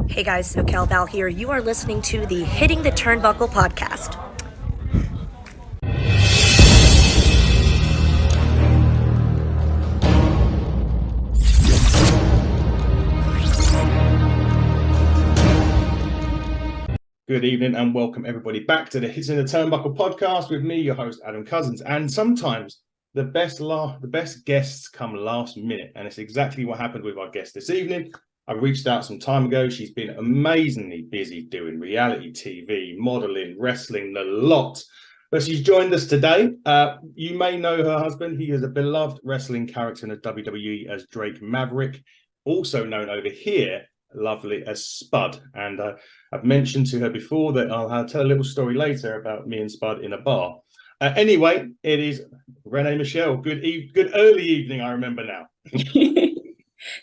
Hey guys, SoCal Val here. You are listening to the Hitting the Turnbuckle podcast. Good evening and welcome everybody back to the Hitting the Turnbuckle podcast with me, your host Adam Cousins. And sometimes the best guests come last minute, and it's exactly what happened with our guest this evening. I reached out some time ago. She's been amazingly busy doing reality TV, modeling, wrestling, the lot. But she's joined us today. You may know her husband. He is a beloved wrestling character in the WWE as Drake Maverick, also known over here lovely as Spud. And I've mentioned to her before that I'll tell a little story later about me and Spud in a bar. Anyway, it is Renee Michelle. Good early evening, I remember now.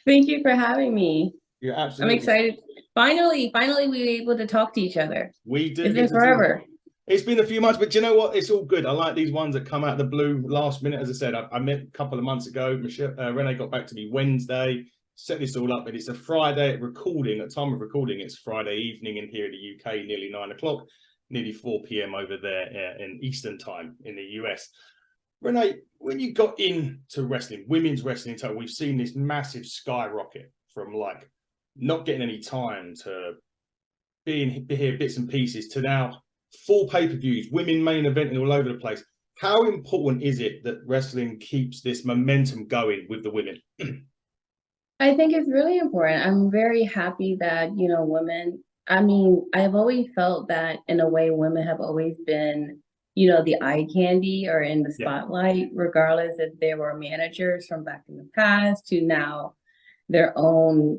Thank you for having me. You're absolutely. I'm excited. Finally, we were able to talk to each other. We do. It's been forever. It's been a few months, but do you know what? It's all good. I like these ones that come out of the blue last minute. As I said, I met a couple of months ago. Renee got back to me Wednesday, set this all up, and it's a Friday recording. At time of recording, it's Friday evening in here in the UK, nearly 9 o'clock, nearly 4 p.m. over there in Eastern time in the US. Renee, when you got into wrestling, women's wrestling total, we've seen this massive skyrocket from like not getting any time to being here bits and pieces to now full pay-per-views, women main eventing all over the place. How important is it that wrestling keeps this momentum going with the women? I think it's really important. I'm very happy that, women, I've always felt that in a way women have always been, the eye candy or in the spotlight, regardless if they were managers from back in the past to now their own,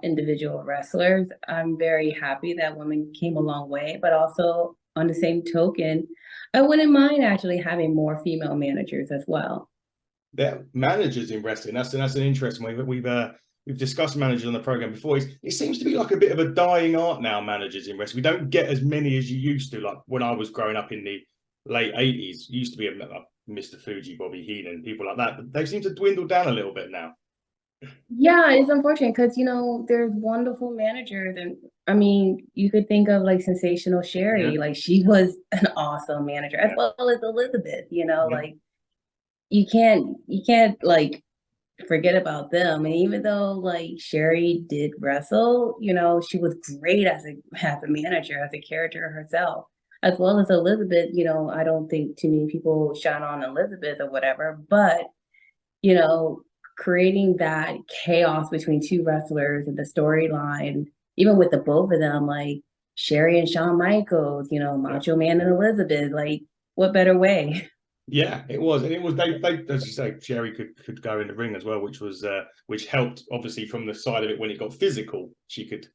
individual wrestlers. I'm very happy that women came a long way, but also on the same token, I wouldn't mind actually having more female managers as well. They're managers in wrestling. That's an interesting way. We've discussed managers on the program before. It seems to be like a bit of a dying art now, managers in wrestling. We don't get as many as you used to. Like when I was growing up in the late 80s, used to be Mr. Fuji, Bobby Heenan, people like that. But they seem to dwindle down a little bit now. Yeah, it's unfortunate because, there's wonderful managers. And you could think of like Sensational Sherry, like she was an awesome manager, as well as Elizabeth, like you can't like forget about them. And even though like Sherry did wrestle, she was great as a manager, as a character herself, as well as Elizabeth. I don't think too many people shine on Elizabeth or whatever, but creating that chaos between two wrestlers and the storyline, even with the both of them, like Sherry and Shawn Michaels, Macho Man and Elizabeth, like what better way? Yeah, it was, and it was they as you say, Sherry could go in the ring as well, which helped obviously from the side of it when it got physical. She could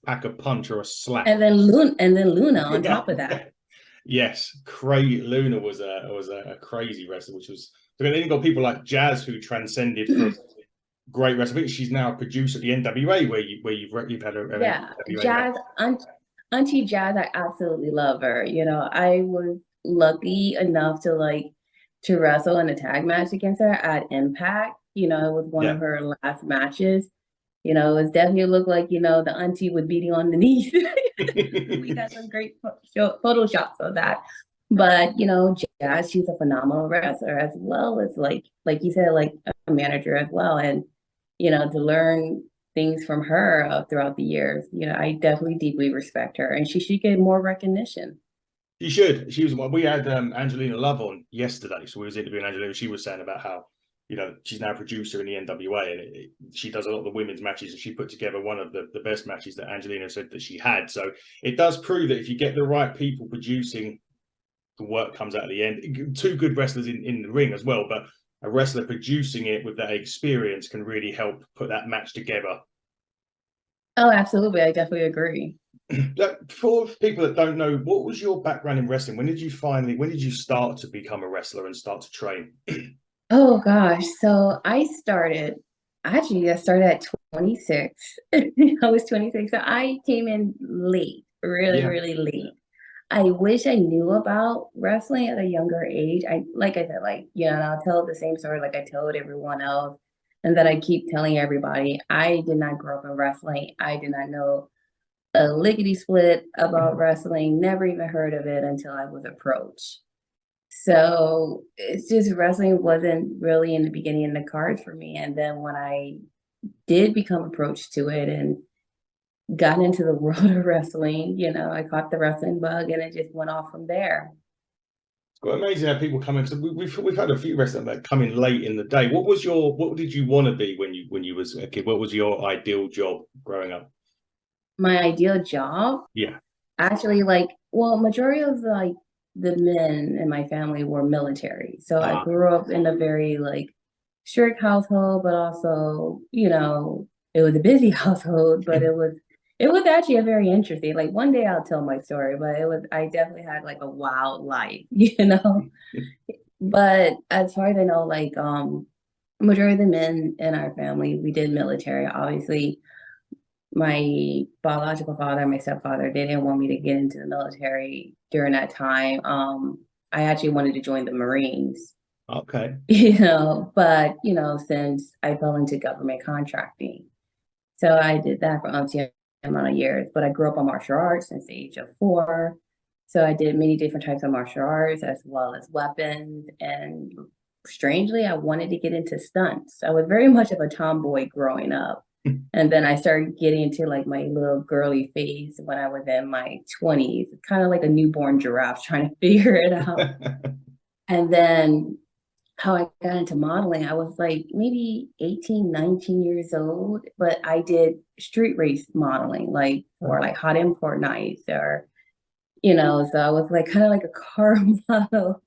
pack a punch or a slap, and then Luna on top of that. Yes, Luna was a crazy wrestler, which was. Then you got people like Jazz who transcended from great wrestling. I think she's now a producer at the NWA where you've had a Jazz, Auntie Jazz. I absolutely love her. I was lucky enough to wrestle in a tag match against her at Impact. It was one of her last matches. It was definitely looked like the auntie was beating on the knees. We got some great photoshops of that. But Jazz, she's a phenomenal wrestler as well as like you said, like a manager as well. And to learn things from her throughout the years, I definitely deeply respect her, and she should get more recognition. She should. She was. We had Angelina Love on yesterday, so we was interviewing Angelina. She was saying about how she's now a producer in the NWA, and she does a lot of the women's matches, and she put together one of the best matches that Angelina said that she had. So it does prove that if you get the right people producing, the work comes out at the end. Two good wrestlers in the ring as well, but a wrestler producing it with that experience can really help put that match together. Oh, absolutely. I definitely agree. For people that don't know, what was your background in wrestling? When did you start to become a wrestler and start to train? Oh gosh. So I started at 26. I was 26. So I came in late, really late. I wish I knew about wrestling at a younger age. I'll tell the same story like I told everyone else. And then I keep telling everybody, I did not grow up in wrestling. I did not know a lickety split about wrestling, never even heard of it until I was approached. So it's just wrestling wasn't really in the beginning in the cards for me. And then when I did become approached to it and got into the world of wrestling, I caught the wrestling bug and it just went off from there. It's quite amazing how people come in. So we've had a few wrestlers that come in late in the day. What did you want to be when you was a kid? What was your ideal job growing up? My ideal job, Yeah. actually, majority of the men in my family were military. So I grew up in a very strict household, but also, it was a busy household, but it was actually a very interesting. Like one day I'll tell my story, but I definitely had like a wild life, But as far as I know, majority of the men in our family, we did military. Obviously, my biological father and my stepfather, they didn't want me to get into the military during that time. I actually wanted to join the Marines. Okay. But since I fell into government contracting, so I did that for umpteen amount of years. But I grew up on martial arts since the age of 4. So I did many different types of martial arts as well as weapons. And strangely, I wanted to get into stunts. I was very much of a tomboy growing up. And then I started getting into like my little girly phase when I was in my 20s, kind of like a newborn giraffe trying to figure it out. And then how I got into modeling, I was like maybe 18, 19 years old, but I did street race modeling, like for like hot import nights or, so I was like kind of like a car model.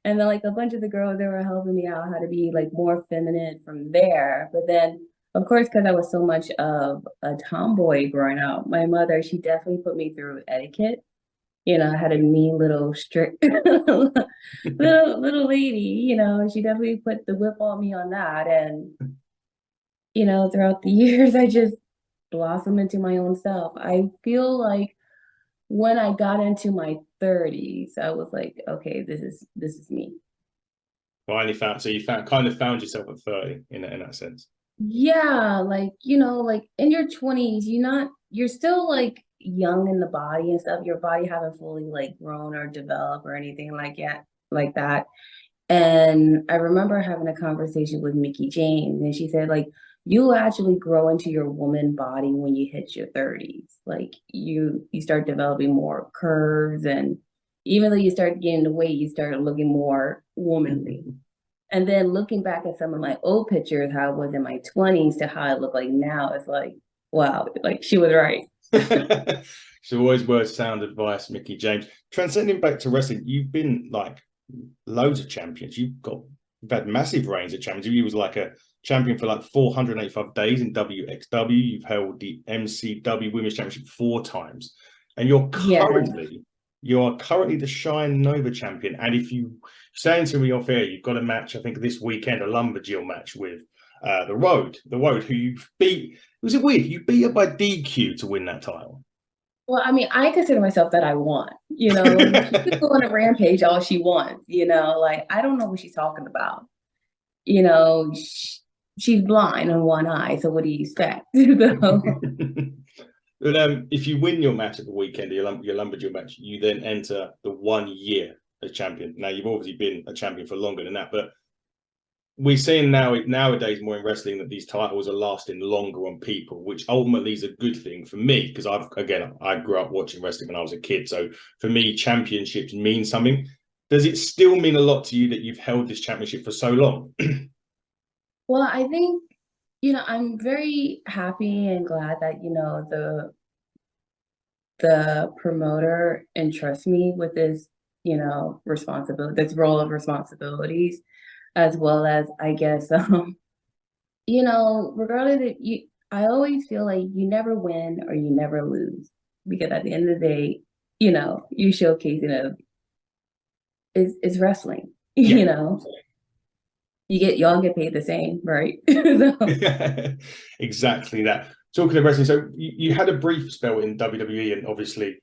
And then like a bunch of the girls, they were helping me out how to be like more feminine from there. But then of course, because I was so much of a tomboy growing up, my mother, she definitely put me through etiquette. I had a mean little strict little lady, she definitely put the whip on me on that. And, throughout the years, I just blossomed into my own self. I feel like when I got into my 30s, I was like, okay, this is me. Finally kind of found yourself at 30 in that sense. Yeah, like in your 20s, you're still like young in the body and stuff. Your body haven't fully like grown or developed or anything like that. And I remember having a conversation with Mickey James, and she said, like, you actually grow into your woman body when you hit your 30s. Like you start developing more curves, and even though you start gaining the weight, you start looking more womanly. And then looking back at some of my old pictures, how I was in my 20s to how I look like now, it's like, wow, like she was right. So always words, sound advice, Mickey James. Transcending back to wrestling, you've been like loads of champions. You've had massive reigns of champions. You was like a champion for like 485 days in WXW. You've held the MCW Women's Championship 4 times. And you're currently the Shine Nova champion. And if you saying to me off air, you've got a match, I think this weekend, a lumberjill match with the Road, who you beat. Was it weird? You beat her by DQ to win that title. Well, I mean, I consider myself that I won. She could go on a rampage all she wants. Like I don't know what she's talking about. She's blind in one eye, so what do you expect? But if you win your match at the weekend, your lumberjill match, you then enter the 1 year as champion. Now you've obviously been a champion for longer than that, but we're seeing nowadays more in wrestling that these titles are lasting longer on people, which ultimately is a good thing for me because I grew up watching wrestling when I was a kid. So for me, championships mean something. Does it still mean a lot to you that you've held this championship for so long? Well, I think, I'm very happy and glad that, the promoter entrusts me with this, responsibility, this role of responsibilities, as well as, I guess, regardless I always feel like you never win or you never lose because at the end of the day, you showcasing it's wrestling, Yeah. y'all get paid the same, right? So. Exactly that. Talking of wrestling, so you had a brief spell in WWE and obviously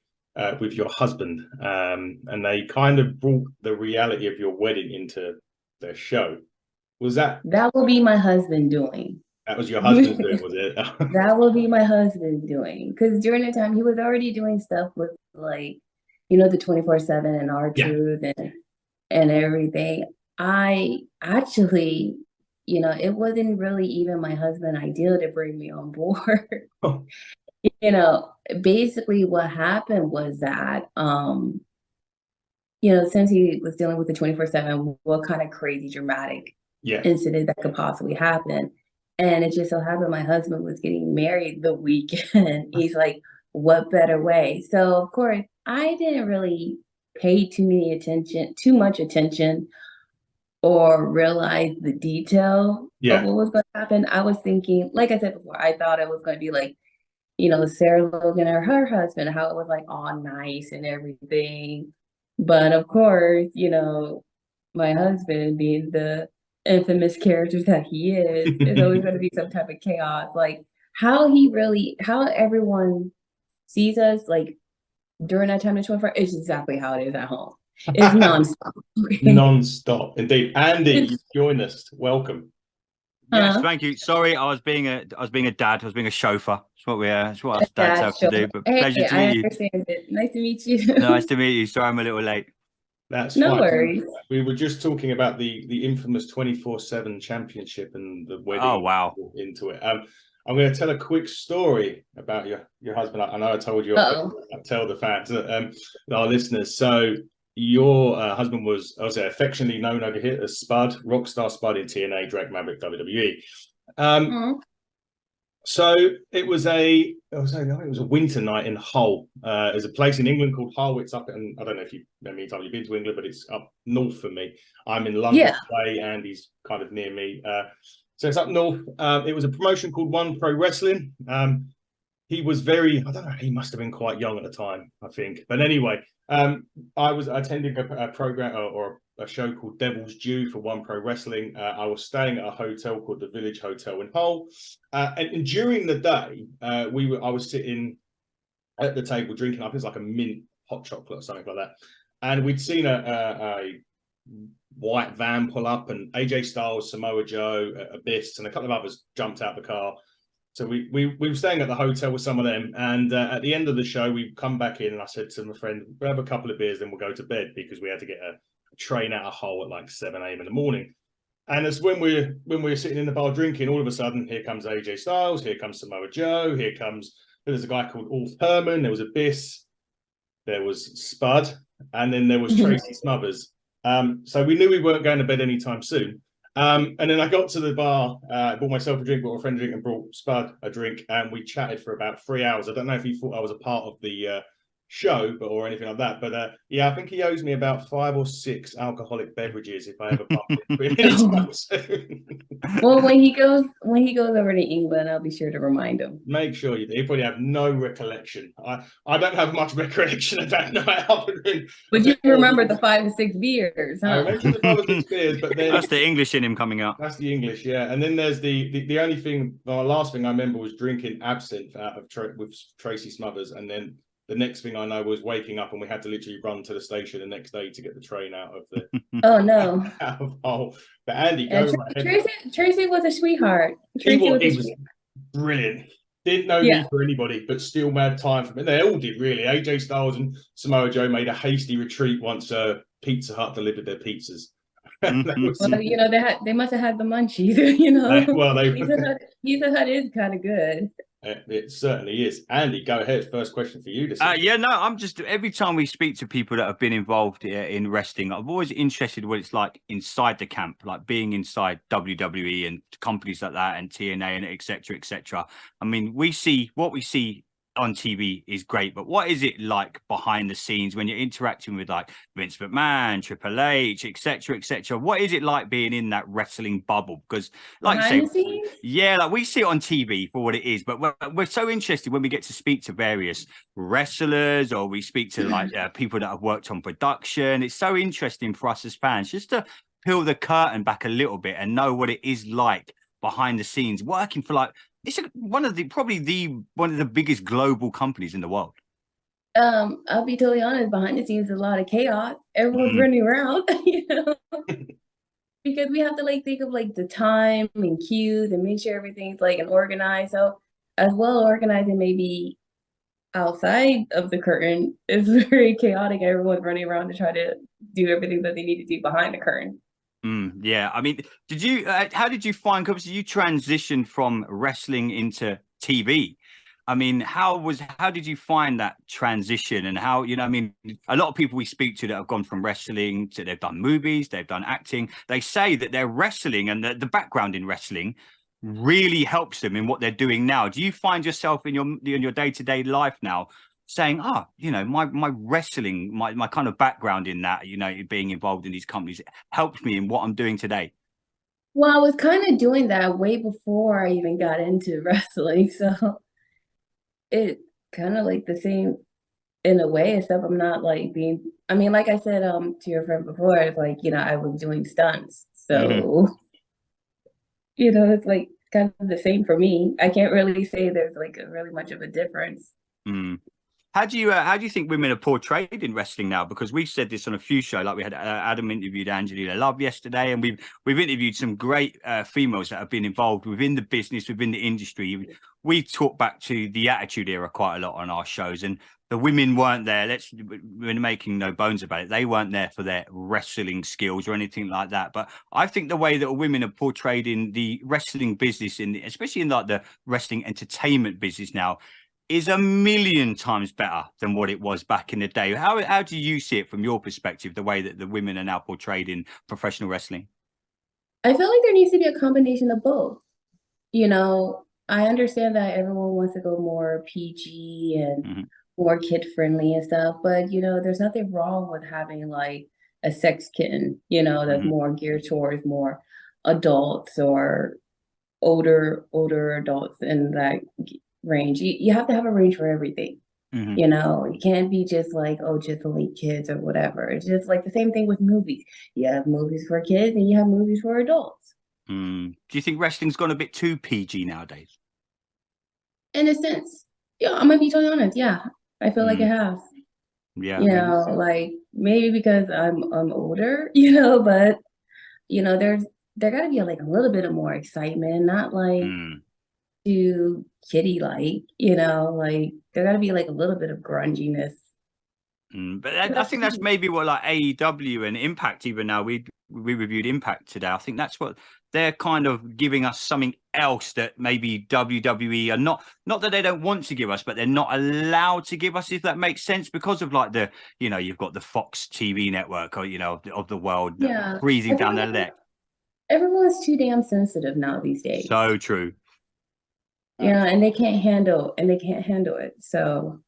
with your husband, and they kind of brought the reality of your wedding into the show. Was that That will be my husband doing. that was your husband's doing, was it? That will be my husband doing. Because during the time he was already doing stuff with like, the 24/7 and our Yeah. truth and everything. I actually, it wasn't really even my husband ideal to bring me on board. Oh, You know, basically what happened was that since he was dealing with the 24/7, what kind of crazy dramatic yeah. incident that could possibly happen. And it just so happened my husband was getting married the weekend. He's like, what better way? So of course, I didn't really pay too much attention or realize the detail of Yeah. what was going to happen. I was thinking, like I said before, I thought it was going to be like, Sarah Logan or her husband, how it was like all nice and everything. But of course, my husband being the infamous character that he is always going to be some type of chaos. Like how everyone sees us, like during that time of 24 is exactly how it is at home. It's nonstop. Okay? Non-stop. Indeed. Andy, you joined us. Welcome. Yes, thank you. Sorry, I was being a dad. I was being a chauffeur. It's what us dads have to do. But Hey, pleasure to I meet you. understand it. Nice to meet you. Nice to meet you. Sorry, I'm a little late. That's No fine. worries. We were just talking about the infamous 24/7 championship and the wedding. Oh wow. Into it. I'm going to tell a quick story about your husband. I know I told you. I'll tell the fans, our listeners. So your husband was, I would say, affectionately known over here as Spud, Rockstar Spud in TNA, Drake Maverick, WWE. So it was a winter night in Hull. There's a place in England called Hull. It's up in, I don't know if you many times you've been to England, but it's up north for me. I'm in London way, and he's kind of near me. So it's up north. It was a promotion called One Pro Wrestling. He was I don't know, he must have been quite young at the time, I think. But anyway, I was attending a program or a show called Devil's Due for One Pro Wrestling. I was staying at a hotel called the Village Hotel in Hull. And during the day, I was sitting at the table drinking, I think it's like a mint hot chocolate or something like that. And we'd seen a white van pull up, and AJ Styles, Samoa Joe, Abyss, and a couple of others jumped out the car. So we were staying at the hotel with some of them, and at the end of the show, we come back in, and I said to my friend, "We'll have a couple of beers, then we'll go to bed," because we had to get a train out of Hull at like 7 a.m. in the morning. And as when we were sitting in the bar drinking, all of a sudden, here comes AJ Styles, here comes Samoa Joe, there's a guy called Ulf Herman, there was Abyss, there was Spud, and then there was Tracy Smothers. So we knew we weren't going to bed anytime soon. And then I got to the bar, bought myself a drink, bought a friend a drink, and brought Spud a drink, and we chatted for about 3 hours. I don't know if he thought I was a part of the show, or anything like that. But yeah, I think he owes me about 5 or 6 alcoholic beverages if I ever bump into him anytime soon. Well, when he goes over to England, I'll be sure to remind him. Make sure you do. You probably have no recollection. I don't have much recollection of that night other than. But you remember the 5 to 6 beers, huh? I remember the 5 or 6 beers, but then That's the English in him coming out. That's the English, yeah. And then there's the only thing, the last thing I remember was drinking absinthe with Tracy Smothers, and then the next thing I know was waking up and we had to literally run to the station the next day to get the train out of the. Oh no! Out of Hull. But Andy, go right. Tracy was a sweetheart. He was brilliant. Didn't know me for anybody, but still mad time for me. They all did really. AJ Styles and Samoa Joe made a hasty retreat once Pizza Hut delivered their pizzas. Well, they must have had the munchies. Pizza Hut is kind of good. It certainly is. Andy, go ahead. First question for you. I'm just, every time we speak to people that have been involved in wrestling, I'm always interested what it's like inside the camp, like being inside WWE and companies like that and TNA and et cetera, et cetera. I mean, what we see on TV is great, but what is it like behind the scenes when you're interacting with like Vince McMahon, Triple H, et cetera, what is it like being in that wrestling bubble? Because like you say, like we see it on TV for what it is, but we're so interested when we get to speak to various wrestlers or we speak to like people that have worked on production. It's so interesting for us as fans just to peel the curtain back a little bit and know what it is like behind the scenes working for like one of the biggest global companies in the world. I'll be totally honest, behind the scenes, a lot of chaos. Everyone's running around, because we have to like think of like the time and cues and make sure everything's like and organized. So as well organizing maybe outside of the curtain is very chaotic. Everyone's running around to try to do everything that they need to do behind the curtain. Yeah, I mean, did you? How did you find? Because you transitioned from wrestling into TV. I mean, how did you find that transition? And how, I mean, a lot of people we speak to that have gone from wrestling to they've done movies, they've done acting. They say that their wrestling and the background in wrestling really helps them in what they're doing now. Do you find yourself in your day-to-day life now saying, my wrestling, my kind of background in that, being involved in these companies helped me in what I'm doing today? Well, I was kind of doing that way before I even got into wrestling. So it kind of like the same in a way, except I'm not like I mean, like I said, to your friend before, it's like, I was doing stunts. So, it's like kind of the same for me. I can't really say there's like really much of a difference. How do you think women are portrayed in wrestling now? Because we've said this on a few shows, like we had Adam interviewed Angelina Love yesterday, and we've interviewed some great females that have been involved within the business, within the industry. We talk back to the Attitude Era quite a lot on our shows, and the women weren't there. We're making no bones about it. They weren't there for their wrestling skills or anything like that. But I think the way that women are portrayed in the wrestling business, especially in like the wrestling entertainment business now, is a million times better than what it was back in the day. How do you see it from your perspective, the way that the women are now portrayed in professional wrestling? I feel like there needs to be a combination of both. I understand that everyone wants to go more PG and more kid friendly and stuff, but there's nothing wrong with having like a sex kitten, that's more geared towards more adults or older adults in that range. You have to have a range for everything. You can't be just like, just only kids or whatever. It's just like the same thing with movies. You have movies for kids and you have movies for adults. Do you think wrestling's gone a bit too PG nowadays? In a sense, yeah, I'm gonna be totally honest. Yeah, I feel like it has. Yeah, like maybe because I'm older, but there got to be like a little bit of more excitement, not like too kiddie like, like there got to be like a little bit of grunginess. But I think that's maybe what like AEW and Impact, even now we reviewed Impact today. I think that's what they're kind of giving us, something else that maybe WWE are not that they don't want to give us, but they're not allowed to give us, if that makes sense, because of like you've got the Fox TV network, or of the world, breathing down their neck. Everyone's too damn sensitive now these days. So true. And they can't handle it. So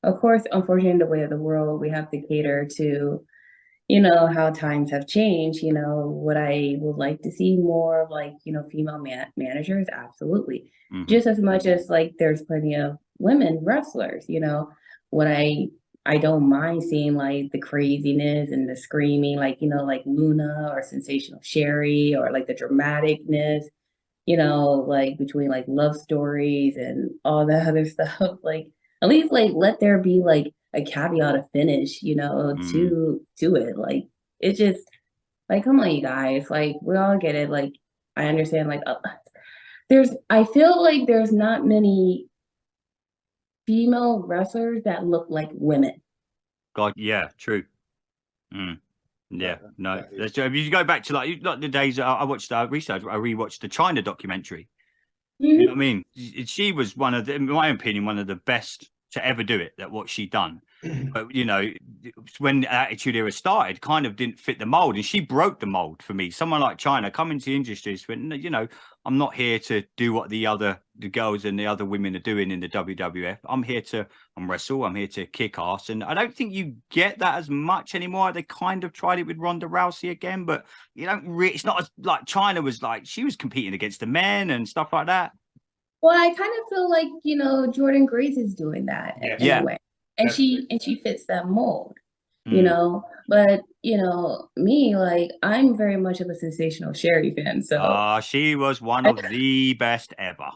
of course, unfortunately, the way of the world, we have to cater to, how times have changed. What I would like to see more of, like, female managers, absolutely. Just as much as like there's plenty of women wrestlers. What I don't mind seeing like the craziness and the screaming, like like Luna or Sensational Sherry, or like the dramaticness, like between like love stories and all that other stuff, like. At least like let there be like a caveat of finish, to it. Like it just like, come on, you guys. Like we all get it. Like I understand. Like I feel like there's not many female wrestlers that look like women. God, yeah, true. Yeah, no. If you go back to like the days I watched research, I rewatched the China documentary. You know what I mean? She was in my opinion, one of the best to ever do it, what she done. But when the Attitude Era started, kind of didn't fit the mold, and she broke the mold for me. Someone like China coming to the industry, I'm not here to do what the girls and the other women are doing in the WWF. I'm here to wrestle. I'm here to kick ass, and I don't think you get that as much anymore. They kind of tried it with Ronda Rousey again, but it's not as like China was, like she was competing against the men and stuff like that. Well, I kind of feel like, Jordan Grace is doing that in a way. And she fits that mold, but me, like I'm very much of a Sensational Sherry fan. So she was one of the best ever.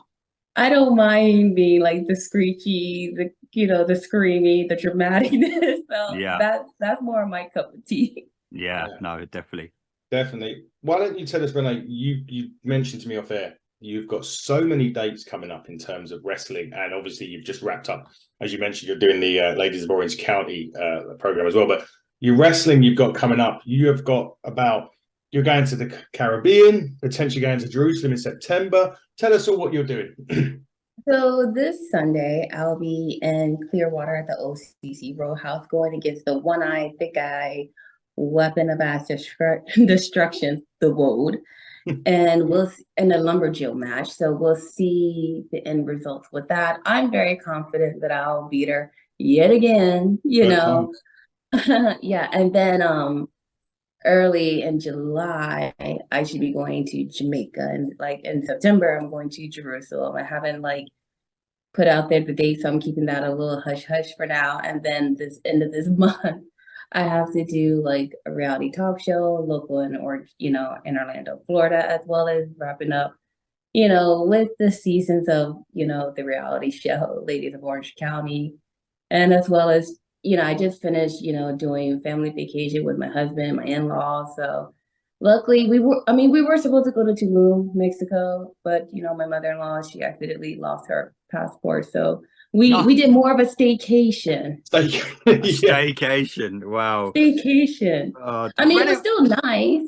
I don't mind being like the screechy, the the screamy, the dramaticness. So that's more my cup of tea. Yeah, no, definitely. Definitely. Why don't you tell us, Renee, you mentioned to me off air, you've got so many dates coming up in terms of wrestling, and obviously you've just wrapped up, as you mentioned, you're doing the Ladies of Orange County program as well, but your wrestling you've got coming up, you're going to the Caribbean, potentially going to Jerusalem in September. Tell us all what you're doing. So this Sunday, I'll be in Clearwater at the OCC Row House going against the one-eyed, big guy, weapon of mass destruction, the Woad. And we'll in a lumberjill match. So we'll see the end results with that. I'm very confident that I'll beat her yet again, Yeah. And then early in July, I should be going to Jamaica. And like in September, I'm going to Jerusalem. I haven't like put out there the date, so I'm keeping that a little hush hush for now. And then this end of this month, I have to do like a reality talk show, local in in Orlando, Florida, as well as wrapping up, with the seasons of, the reality show, Ladies of Orange County. And as well as, I just finished, doing family vacation with my husband, my in-laws. So luckily we were supposed to go to Tulum, Mexico, but my mother-in-law, she accidentally lost her passport. So we did more of a staycation. Staycation. Wow. Staycation. It was still nice.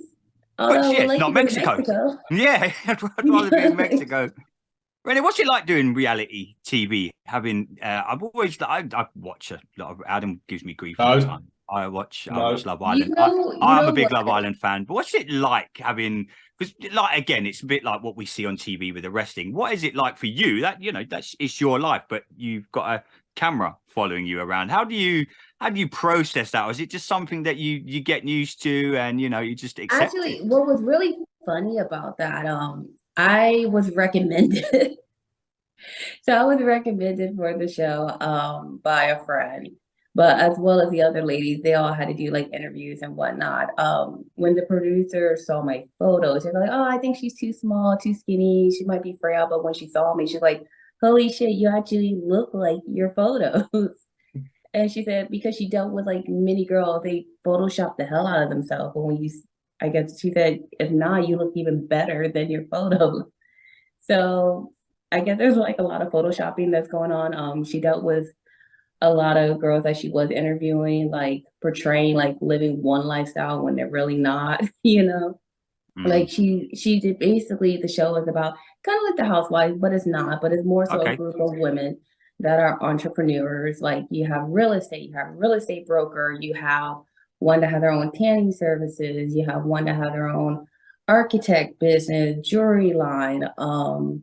Although but like not Mexico. Yeah, I'd rather be in Mexico. Rene, what's it like doing reality TV? I've always I watch a lot of Adam gives me grief all the time. I watch Love Island. I'm a big Love Island fan. But what's it like having? Because again, it's a bit like what we see on TV with the wrestling. What is it like for you? It's your life, but you've got a camera following you around. How do you process that? Or is it just something that you get used to and you just accept Actually, it? what was really funny about that, I was recommended. So I was recommended for the show by a friend, but as well as the other ladies, they all had to do like interviews and whatnot. When the producer saw my photos, they were like, "Oh, I think she's too small, too skinny. She might be frail." But when she saw me, she's like, "Holy shit, you actually look like your photos." And she said because she dealt with like many girls, they Photoshop the hell out of themselves. But I guess she said, if not, you look even better than your photos. So I guess there's like a lot of photoshopping that's going on. She dealt with a lot of girls that she was interviewing, like portraying like living one lifestyle when they're really not, Like she did basically the show is about kind of like the housewives, but it's not, but it's more so a group of women that are entrepreneurs. Like you have real estate broker, you have one that have their own tanning services, you have one that have their own architect business, jewelry line, one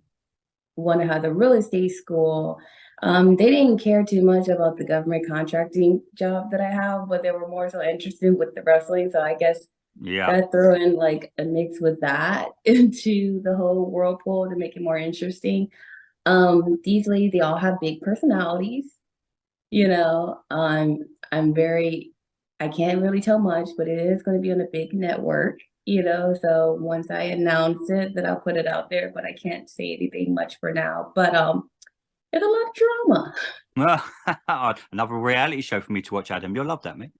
that has a real estate school. They didn't care too much about the government contracting job that I have, but they were more so interested with the wrestling. So I guess that threw in like a mix with that into the whole whirlpool to make it more interesting. These ladies, they all have big personalities. I can't really tell much, but it is going to be on a big network. So once I announce it, then I'll put it out there, but I can't say anything much for now. But it's a lot of drama. Another reality show for me to watch, Adam. You'll love that, mate.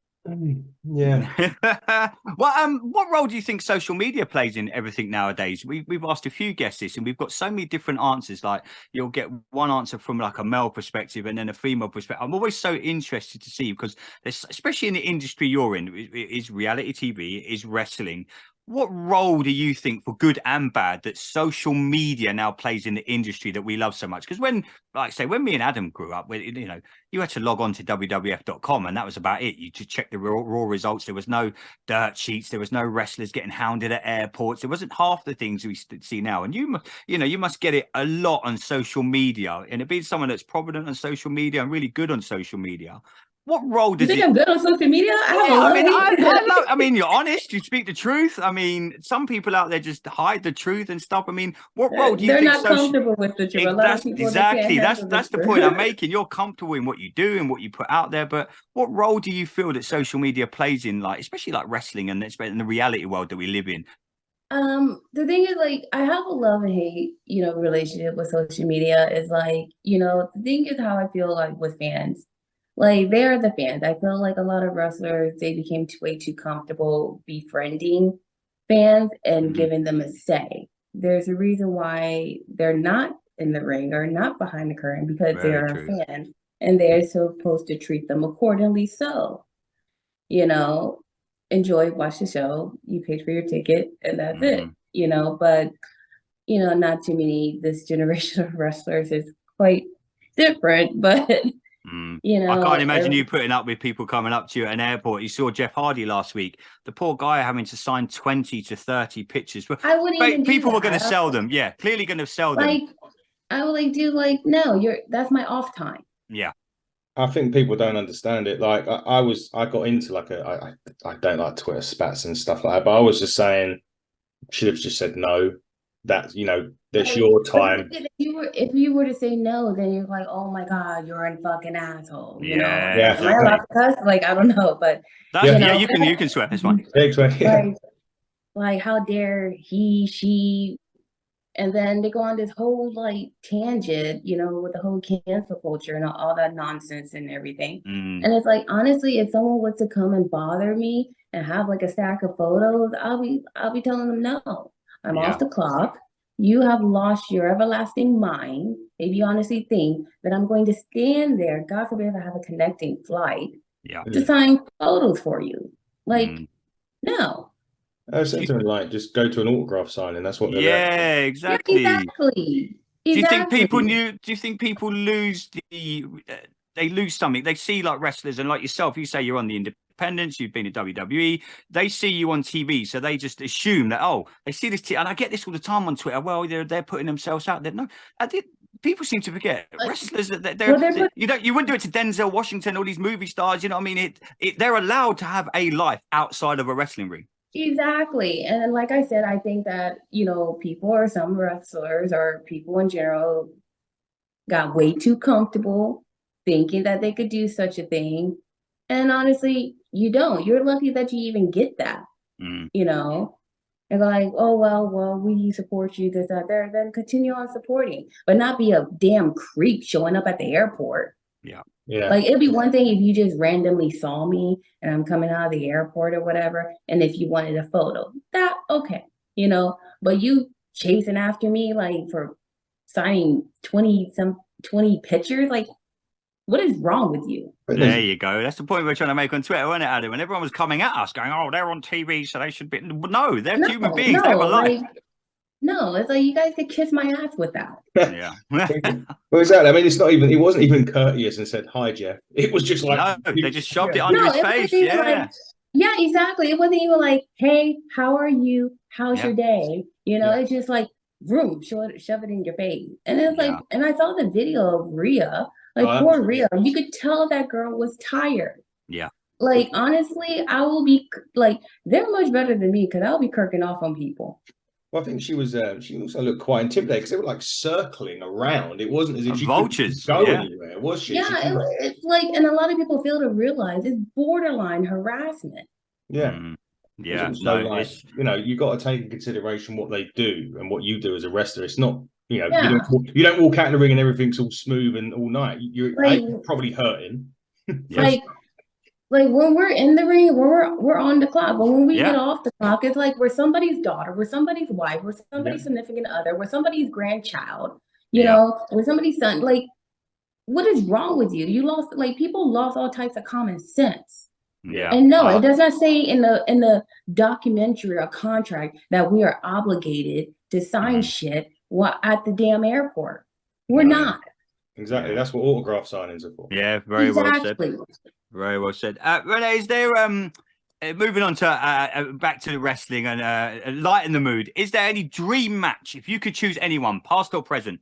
Yeah. Well, what role do you think social media plays in everything nowadays? We've asked a few guests this, and we've got so many different answers. Like you'll get one answer from like a male perspective, and then a female perspective. I'm always so interested to see because, especially in the industry you're in, it is reality TV, it is wrestling. What role do you think, for good and bad, that social media now plays in the industry that we love so much? Because when me and Adam grew up, you had to log on to WWF.com and that was about it. You just check the raw results. There was no dirt sheets. There was no wrestlers getting hounded at airports. There wasn't half the things we see now. And you must get it a lot on social media. And it being someone that's prominent on social media and really good on social media. What role does you think I'm good on social media? I mean, you're honest. You speak the truth. I mean, some people out there just hide the truth and stuff. I mean, what role do you think? They're not comfortable with the truth. Exactly. That's the point I'm making. You're comfortable in what you do and what you put out there, but what role do you feel that social media plays in, like, especially like wrestling and in the reality world that we live in? The thing is, like, I have a love and hate, relationship with social media. Is like, the thing is how I feel like with fans. Like, they're the fans. I feel like a lot of wrestlers, they became way too comfortable befriending fans and Mhm. giving them a say. There's a reason why they're not in the ring or not behind the curtain, because Very they're true. a fan and they're supposed to treat them accordingly. So, you know, enjoy, watch the show, you paid for your ticket, and that's it, Mhm. but not too many, this generation of wrestlers is quite different, but Mm. I can't imagine you putting up with people coming up to you at an airport. You saw Jeff Hardy last week. The poor guy having to sign 20 to 30 pictures. I wouldn't even do People were going to that. sell them. Yeah, clearly going to sell them. Like, I would no, that's my off time. Yeah. I think people don't understand it. Like I got into like I don't like Twitter spats and stuff like that, but I was just saying, should have just said no. That that's your time. If you were to say no, then you're like, oh my God, you're a fucking asshole. Yeah, Yeah. Am I allowed to cuss? Like, I don't know, but you can swear. It's fine. Yeah. Like how dare he, she, and then they go on this whole like tangent, with the whole cancel culture and all that nonsense and everything. Mm. And it's like, honestly, if someone was to come and bother me and have like a stack of photos, I'll be telling them no. I'm off the clock. You have lost your everlasting mind if you honestly think that I'm going to stand there, God forbid if I have a connecting flight, to sign photos for you. Like, no. I said to him, like, just go to an autograph signing. That's what they're Yeah, exactly. Yeah, exactly. Do you think people do you think people lose they lose something? They see like wrestlers, and like yourself, you say you're on the independents, you've been at WWE, they see you on TV, so they just assume that, they see this and I get this all the time on Twitter. Well, they're putting themselves out there. No, people seem to forget wrestlers that you wouldn't do it to Denzel Washington, all these movie stars. You know what I mean? They're allowed to have a life outside of a wrestling ring. Exactly. And like I said, I think that, people or some wrestlers or people in general got way too comfortable thinking that they could do such a thing. And honestly, you don't. You're lucky that you even get that, And like, oh, well, we support you, this, that, there, then continue on supporting, but not be a damn creep showing up at the airport. Yeah. Like, it'd be one thing if you just randomly saw me and I'm coming out of the airport or whatever, and if you wanted a photo, that okay, but you chasing after me like for signing 20 pictures, like, what is wrong with you? There you go. That's the point we're trying to make on Twitter, wasn't it, Adam? And everyone was coming at us going, they're on TV, so they should be. No, they're human beings. They have a life. No, it's like, you guys could kiss my ass with that. Yeah. Well, exactly. I mean, it wasn't even courteous and said, hi, Jeff. It was just like. No, they just shoved it under his face. Yeah. Yeah, exactly. It wasn't even like, hey, how are you? How's your day? It's just like, vroom, shove it in your face. And it's like, and I saw the video of Rhea. Like, poor Rhea, you could tell that girl was tired. Yeah. Like, honestly, I will be like, they're much better than me because I'll be kirking off on people. Well, I think she also looked quite intimidated because they were like circling around. It wasn't as if she vultures could go anywhere, was she? Yeah, it's like, and a lot of people fail to realize it's borderline harassment. Yeah. Mm. Yeah. You got to take in consideration what they do and what you do as a wrestler. It's not, you don't walk out in the ring and everything's all smooth and all night. You're probably hurting. Like when we're in the ring, we're on the clock. But when we get off the clock, it's like we're somebody's daughter, we're somebody's wife, we're somebody's significant other, we're somebody's grandchild, we're somebody's son. Like, what is wrong with you? People lost all types of common sense. Yeah. And no, it does not say in the documentary or contract that we are obligated to sign shit at the damn airport. We're not. Exactly. That's what autograph signings are for. Yeah, very well said. Very well said. Renee, is there moving on to back to the wrestling and lighten the mood? Is there any dream match, if you could choose anyone, past or present,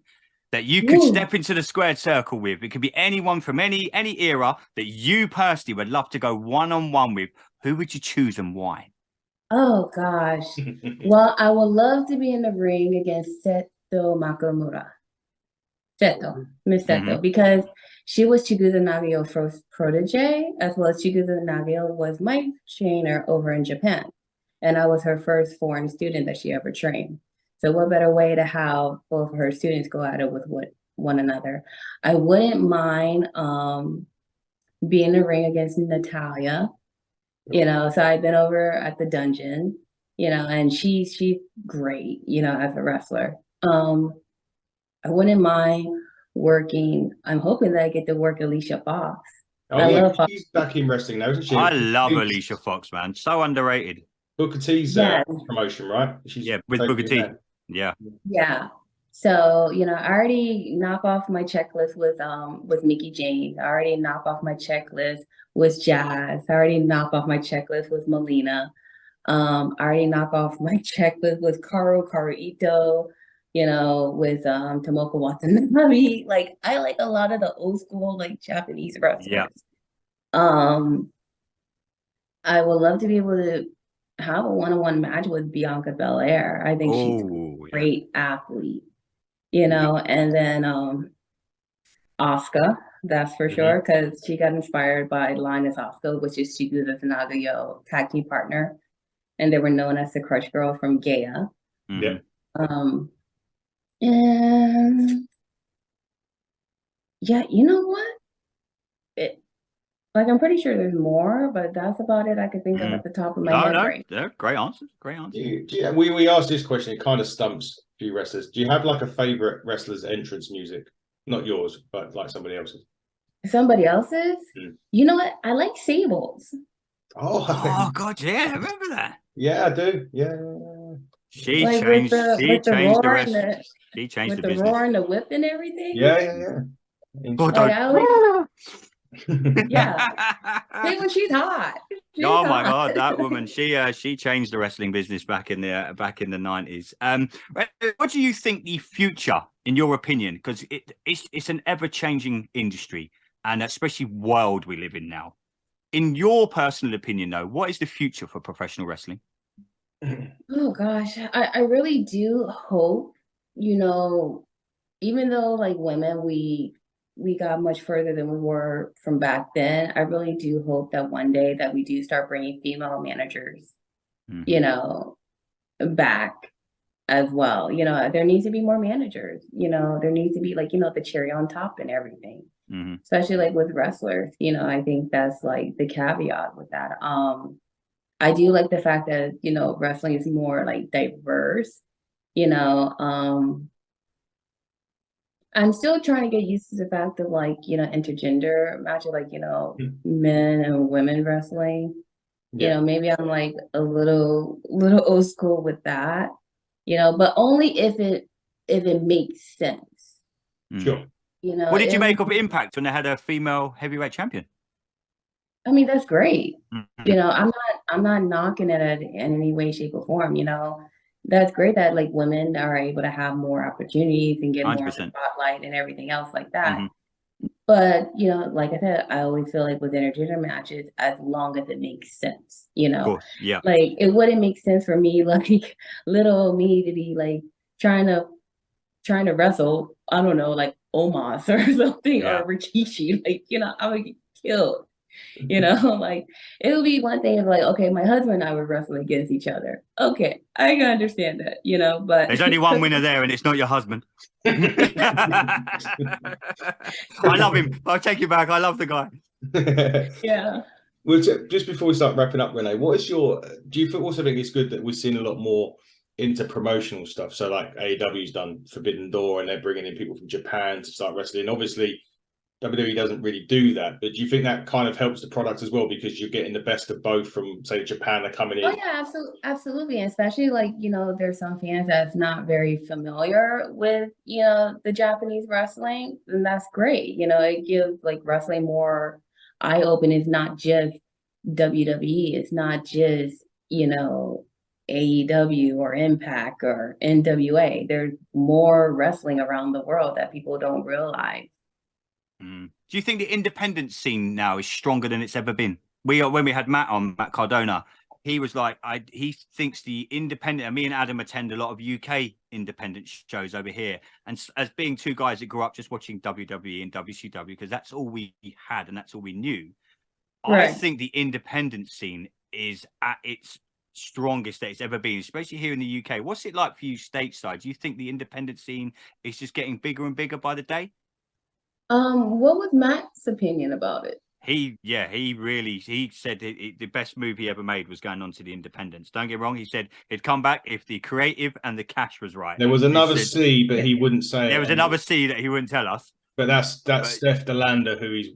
that you could step into the squared circle with? It could be anyone from any era that you personally would love to go one-on-one with. Who would you choose and why? Oh gosh. Well, I would love to be in the ring against Seto Makamura. Miss Seto, because she was Chigusa Nagayo's first protege, as well as Chigusa Nagayo was my trainer over in Japan. And I was her first foreign student that she ever trained. So what better way to have both of her students go at it with one another? I wouldn't mind being in the ring against Natalia. So I've been over at the dungeon. and she's great, as a wrestler. I wouldn't mind working. I'm hoping that I get to work Alicia Fox. Oh I yeah, love Fox. she's back in wrestling now, isn't she? I love Alicia Fox, man. So underrated. Booker T's Yes. promotion, right? She's Yeah, with Booker T. Yeah. Yeah. So, I already knock off my checklist with Mickey James. I already knock off my checklist with Jazz. I already knock off my checklist with Melina. I already knock off my checklist with Karu Ito, with Tomoko Watanabe. Like, I like a lot of the old school like Japanese wrestlers. Yeah. I would love to be able to have a one-on-one match with Bianca Belair. I think she's a great athlete, and then Asuka, that's for sure, because she got inspired by Linus Asuka, which is Shigusa Nagayo tag team partner, and they were known as the Crush Girl from Gaia. Yeah. And yeah, you know what? I'm pretty sure there's more, but that's about it I could think of at the top of my head right now. Great answers. Great answers. Yeah, we asked this question. It kind of stumps a few wrestlers. Do you have like a favorite wrestler's entrance music? Not yours, but like somebody else's. Somebody else's? You know what? I like Sable's. Oh God, yeah, I remember that. Yeah, I do. Yeah. She changed the rest. She changed the business. With the roar and the whip and everything. Yeah. Yeah. Sable, she's hot. My God, that woman! She changed the wrestling business back in the 90s. What do you think the future, in your opinion? Because it's an ever-changing industry, and especially world we live in now. In your personal opinion, though, what is the future for professional wrestling? Oh gosh, I really do hope, even though like women, we got much further than we were from back then. I really do hope that one day that we do start bringing female managers, back as well. There needs to be more managers, there needs to be like, the cherry on top and everything, especially like with wrestlers, I think that's like the caveat with that. I do like the fact that, wrestling is more like diverse, I'm still trying to get used to the fact of like, intergender matches, like, men and women wrestling. Maybe I'm like a little old school with that, but only if it makes sense. Sure. What did you make of Impact when they had a female heavyweight champion? I mean, that's great. I'm not knocking it in any way, shape, or form, That's great that like women are able to have more opportunities and get 100%. More spotlight and everything else like that. But, like I said, I always feel like with intergender matches, as long as it makes sense, Of course, yeah. Like it wouldn't make sense for me, like little me to be like trying to wrestle, I don't know, like Omos or something, or Rikishi, like, I would get killed. Like it would be one thing of like, okay, my husband and I would wrestle against each other. Okay, I can understand that, but there's only one winner there, and it's not your husband. I love him. I'll take you back. I love the guy. Yeah. Well, just before we start wrapping up, Renee, do you also think it's good that we're seeing a lot more into promotional stuff? So like AEW's done Forbidden Door, and they're bringing in people from Japan to start wrestling. Obviously, WWE doesn't really do that, but do you think that kind of helps the product as well, because you're getting the best of both from, say, Japan are coming in? Oh yeah, absolutely. And especially like, there's some fans that's not very familiar with, the Japanese wrestling, and that's great. It gives like wrestling more eye-open. It's not just WWE, it's not just, AEW or Impact or NWA. There's more wrestling around the world that people don't realize. Do you think the independent scene now is stronger than it's ever been? When we had Matt Cardona, he was like, he thinks the independent, and me and Adam attend a lot of UK independent shows over here. And as being two guys that grew up just watching WWE and WCW, because that's all we had and that's all we knew. Right. I think the independent scene is at its strongest that it's ever been, especially here in the UK. What's it like for you stateside? Do you think the independent scene is just getting bigger and bigger by the day? What was Matt's opinion about it? He said the best move he ever made was going on to the Independents. Don't get me wrong. He said he'd come back if the creative and the cash was right. There was another C, but he wouldn't say there it. was another C that he wouldn't tell us. But that's Steph DeLander, who he's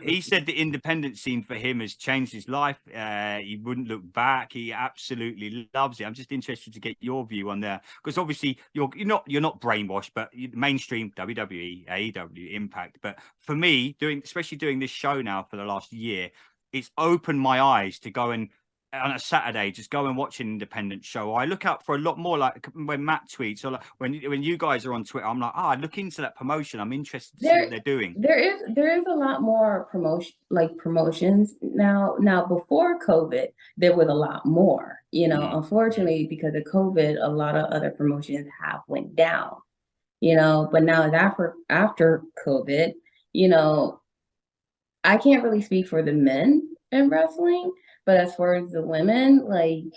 he said the independent scene for him has changed his life. He wouldn't look back. He absolutely loves it. I'm just interested to get your view on there, because obviously you're not brainwashed, but mainstream WWE, AEW, Impact. But for me, especially doing this show now for the last year, it's opened my eyes to go and on a Saturday, just go and watch an independent show. I look out for a lot more, like when Matt tweets, or like when you guys are on Twitter, I'm like, I look into that promotion. I'm interested to see what they're doing. There is a lot more promotions now. Now, before COVID, there was a lot more. Unfortunately, because of COVID, a lot of other promotions have went down. But now after COVID, I can't really speak for the men in wrestling. But as far as the women, like,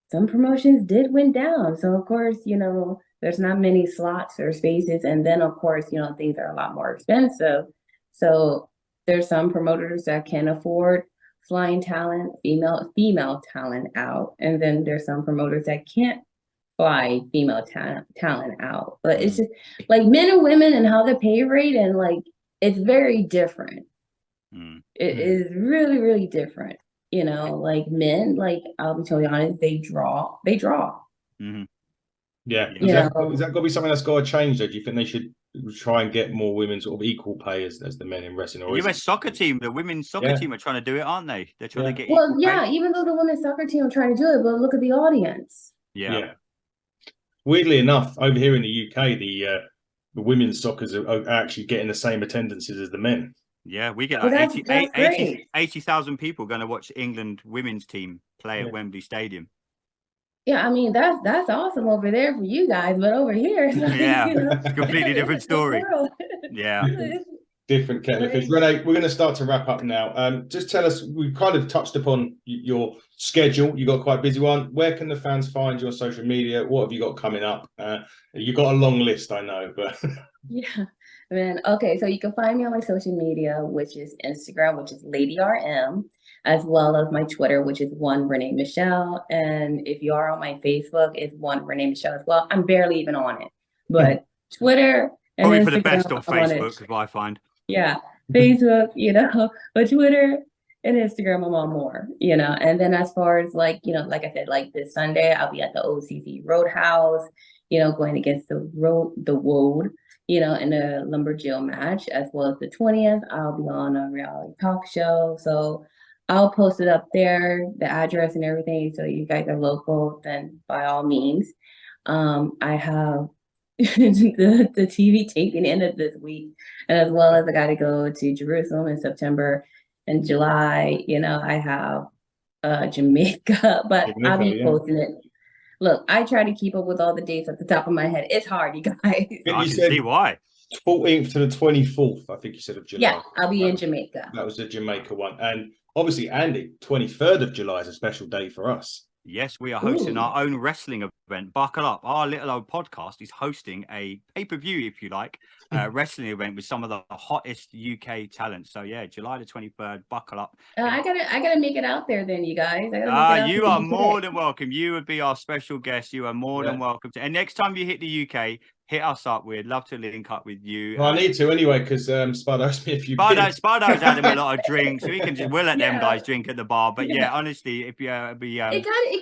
some promotions did went down. So of course, there's not many slots or spaces. And then of course, things are a lot more expensive. So there's some promoters that can afford flying talent, female talent out. And then there's some promoters that can't fly female talent out. But it's just like men and women and how the pay rate, and like, it's very different. It is really, really different. Like men, like, I'll be totally honest, they draw. Mm-hmm. Yeah. Is that got to be something that's got to change, though? Do you think they should try and get more women sort of equal pay as the men in wrestling? Or the US soccer team, the women's soccer team are trying to do it, aren't they? They're trying to get pay. Even though the women's soccer team are trying to do it, but look at the audience. Yeah. Weirdly enough, over here in the UK, the women's soccer are actually getting the same attendances as the men. Yeah, we get 80,000 people going to watch England women's team play at Wembley Stadium. Yeah, I mean, that's awesome over there for you guys, but over here, it's like, it's a completely different story. Different kettle of fish. Renee, we're going to start to wrap up now. Just tell us, we've kind of touched upon your schedule. You've got quite a busy one. Where can the fans find you on social media? What have you got coming up? You've got a long list, I know, but... Yeah, man. Okay, so you can find me on my social media, which is Instagram, which is Lady RM, as well as my Twitter, which is one Renee Michelle. And if you are on my Facebook, it's one Renee Michelle as well. I'm barely even on it, but Twitter and probably Instagram, for the best on Facebook, if I find. Yeah, Facebook, but Twitter and Instagram, I'm on more, And then as far as like I said, like this Sunday, I'll be at the OCC Roadhouse, going against the Woad, in a Lumberjill match, as well as the 20th, I'll be on a reality talk show. So I'll post it up there, the address and everything. So you guys are local, then by all means. I have the TV taping end of this week, and as well as I got to go to Jerusalem in September and July. I have Jamaica, but I'll be posting it. Look, I try to keep up with all the dates at the top of my head. It's hard, you guys. I can see why. 14th to the 24th, I think you said, of July. Yeah, I'll be in Jamaica. That was the Jamaica one. And obviously, Andy, 23rd of July is a special day for us. Yes, we are hosting our own wrestling event. Buckle up. Our little old podcast is hosting a pay-per-view, if you like, wrestling event with some of the hottest UK talent. So yeah, July the 23rd, buckle up. I gotta make it out there then, you guys. You are more than welcome. You would be our special guest. You are more than welcome to. And next time you hit the UK, hit us up. We'd love to link up with you. Well, I need to anyway, because Spud owes me a few. Spudo's had him a lot of drinks. So we'll let them guys drink at the bar. But yeah, honestly, if you it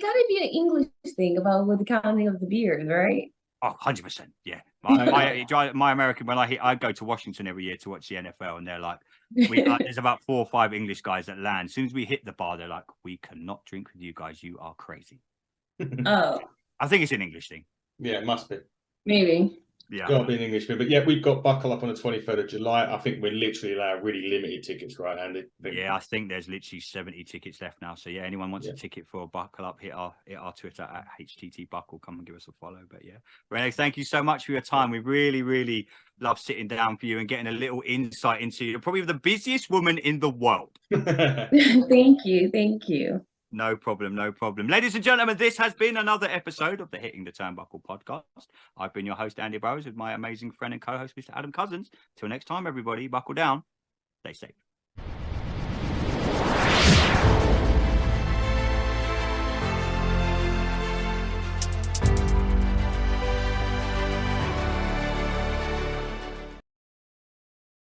gotta be an English thing about with the counting of the beers, right? Oh, 100%. Yeah. My American, when I go to Washington every year to watch the NFL, and they're like, there's about 4 or 5 English guys that land. As soon as we hit the bar, they're like, we cannot drink with you guys. You are crazy. Oh. I think it's an English thing. Yeah, it must be. Maybe. Yeah. Got to be an English thing. But yeah, we've got Buckle Up on the 23rd of July. I think we're literally allowed really limited tickets, right, Andy? I think there's literally 70 tickets left now. So yeah, anyone wants a ticket for Buckle Up, hit our Twitter at HTTBuckle. Come and give us a follow. But yeah, Renee, thank you so much for your time. We really, really love sitting down for you and getting a little insight into you're probably the busiest woman in the world. Thank you. No problem, no problem. Ladies and gentlemen, this has been another episode of the Hitting the Turnbuckle podcast. I've been your host, Andy Burrows, with my amazing friend and co-host, Mr. Adam Cousins. Till next time, everybody, buckle down, stay safe.